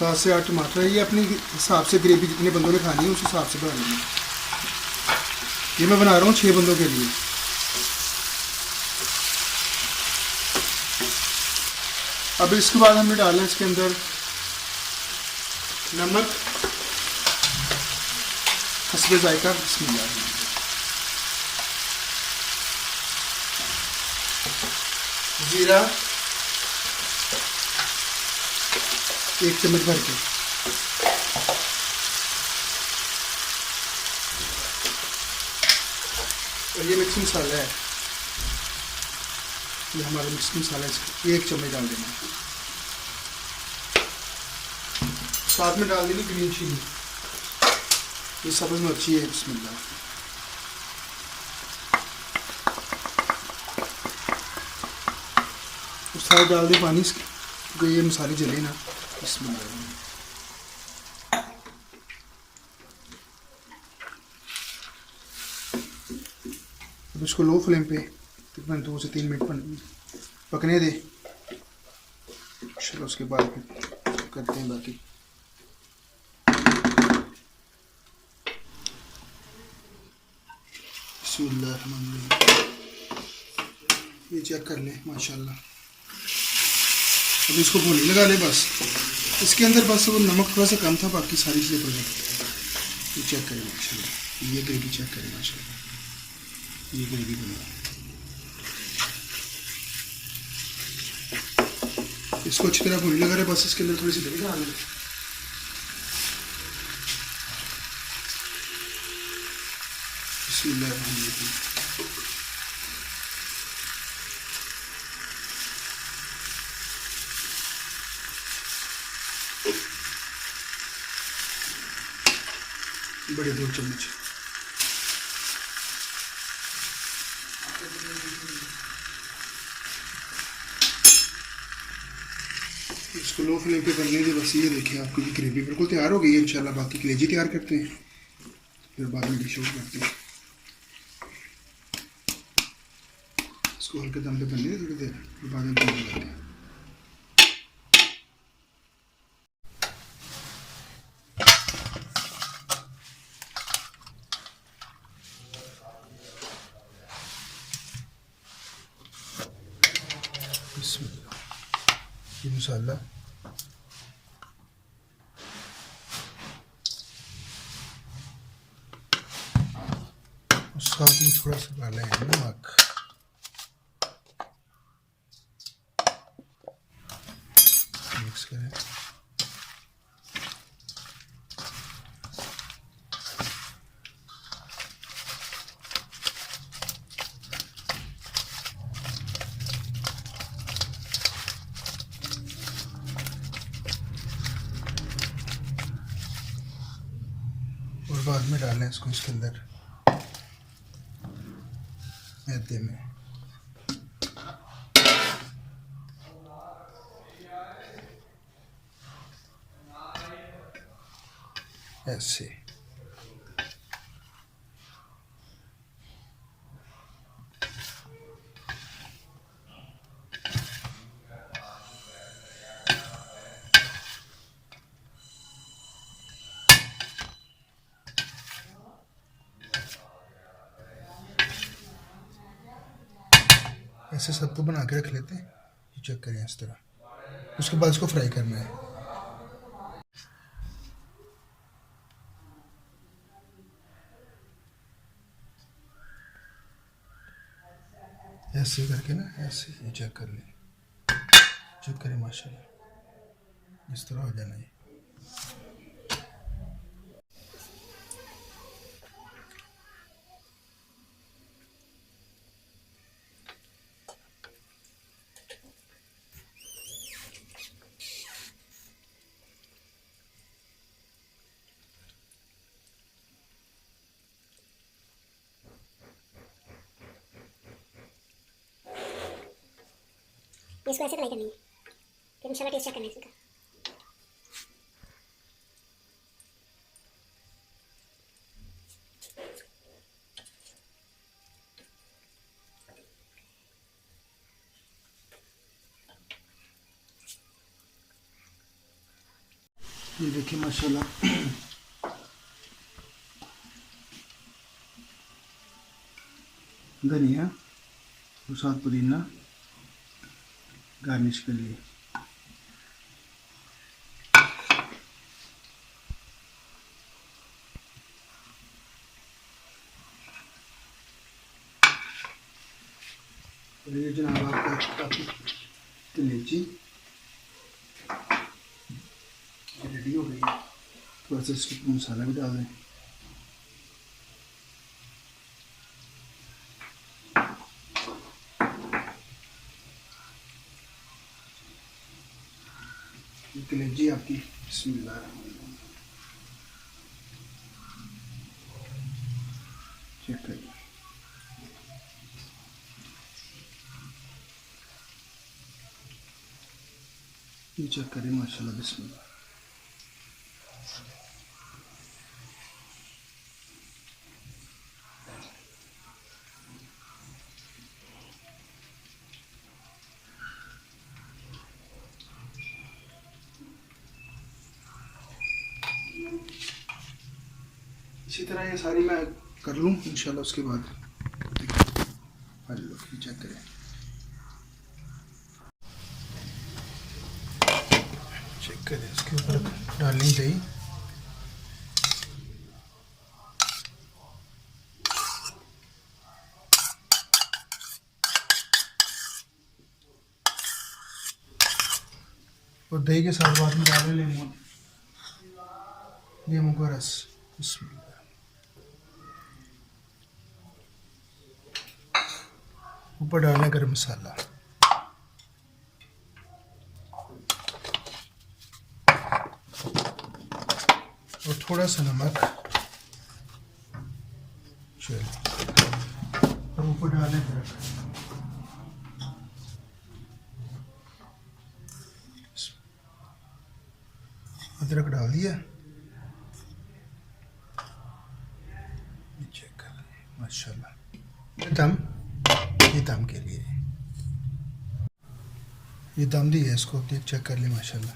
7 से 8 टमाटर है। ये अपने हिसाब से ग्रेवी जितने बंदों ने खानी है उस हिसाब से बना लेंगे। ये मैं बना रहा हूँ 6 बंदों के लिए। अब इसके बाद हमने डालना है इसके अंदर नमक हस्बे जायका, बिस्मिल्लाह, जीरा 1 चम्मच भर के, और ये मिक्स मसाला है, ये हमारा मिक्स मसाला है, इसका 1 चम्मच डाल देना। साथ में डाल देनी ग्रीन चिली, ये सब्ज़ मिर्ची है, बिस्मिल्लाह। उस साथ डाल दे पानी क्योंकि ये मसाले जले ना, बिस्मिल्लाह। अब इसको लो फ्लेम पे तकरीबन 2 से 3 मिनट पकने दे। चलो उसके बाद करते हैं बाकी। ये चेक कर ले माशाल्लाह। अब इसको भूनी लगा ले बस। इसके अंदर बस वो नमक थोड़ा सा कम था, बाकी सारी चीज़ें प्रोजेक्ट। ये चेक करें माशाल्लाह, ये ग्रेवी चेक करें माशाल्लाह, ये ग्रेवी बना। इसको अच्छी तरह भूनी लगा रहे बस। इसके अंदर थोड़ी सी दही डाल दें। बड़े 2 चम्मच। इसको लो फ्लेम पे करने दे बस। ये देखिए आपकी ये ग्रेवी बिल्कुल तैयार हो गई है इंशाल्लाह। बाकी कलेजी तैयार करते हैं, फिर बाद में डिश आउट करते हैं। इसको हल्के दम पे बनने दे थोड़ी देर, फिर बाद में बंद करते हैं। ये मसाला साथ में थोड़ा सा डालें नमक, मिक्स करें। और बाद में डालें इसको इसके अंदर मैदे में। ऐसे ऐसे सबको बना के रख लेते हैं। ये चेक करें इस तरह। उसके बाद इसको फ्राई करना है। ऐसे करके ना, ऐसे ये चेक कर लें। चेक करें माशाल्लाह, इस तरह हो जाना है। इसको ऐसे फ्राई करनी है, फिर इंशाल्लाह टेस्ट चेक करना है इसका। ये देखिए माशाल्लाह धनिया और साथ पुदीना गार्निश के लिए। और ये जनाब आपका कलेजी रेडी हो गई है। थोड़ा सा इसके मसाला भी डाल दें। कलेजी आपकी बिस्मिल्लाह। चेक करिए, ये चेक करें माशाल्लाह बिस्मिल्लाह। इसी तरह ये सारी मैं कर लूँ इंशाल्लाह। उसके बाद हेलो चेक करें, चेक करें। इसके ऊपर डालनी चाहिए। और दही के साथ बाद में डालें लेमन, नींबू का रस। ऊपर डालना गरम मसाला और थोड़ा सा नमक। चलो, और ऊपर डालें अदरक। अदरक डाल दिया। चेक कर माशाल्लाह। ये दम के लिए ये दम दी है। इसको चेक कर ले माशाल्लाह।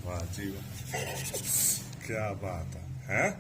वाह जी वाह, क्या बात है, हैं?